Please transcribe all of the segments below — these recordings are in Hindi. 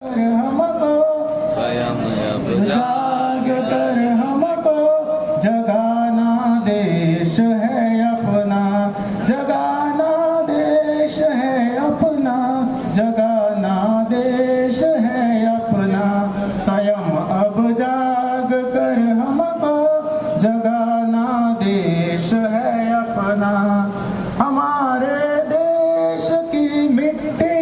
हमको स्वयं अब जाग कर हमको जगाना देश है अपना, जगाना देश है अपना, जगाना देश है अपना। स्वयं अब जाग कर हमको जगाना देश है अपना। हमारे देश की मिट्टी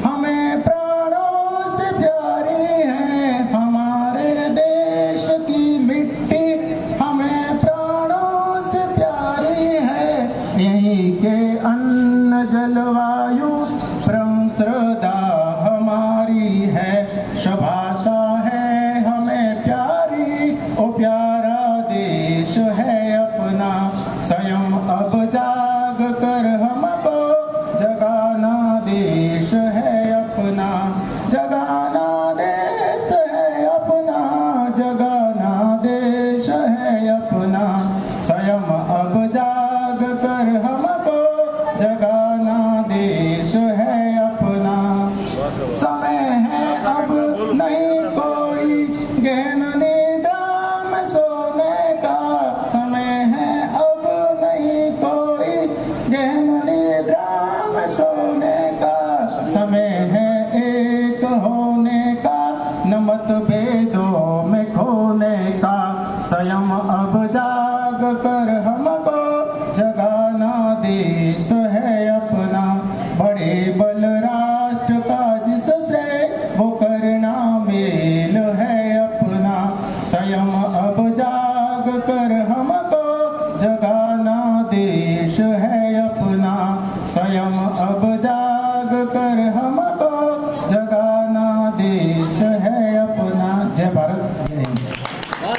हमें प्राणों से प्यारी है, हमारे देश की मिट्टी हमें प्राणों से प्यारी है। यहीं के अन्न जलवायु परम श्रद्धा हमारी है, शभाषा है हमें प्यारी, ओ प्यारा देश है अपना। स्वयं अब जाग कर हमको जगाना देश है अपना, जगाना देश है अपना, जगाना देश है अपना। स्वयं अब जाग कर हमको जगाना देश है अपना। समय है अब नहीं कोई गहन निद्रा में सोने का, समय है अब नहीं कोई गहन निद्रा में सोने का। समय है एक होने का, न मतभेदों में खोने का। स्वयं अब जाग कर हमको जगाना देश है अपना। बड़े बल राष्ट्र का जिससे वो करना मेल है अपना। स्वयं अब जाग कर हमको जगाना देश है अपना। स्वयं अब जाग कर हमको जगाना देश है अपना। जय भारत, जय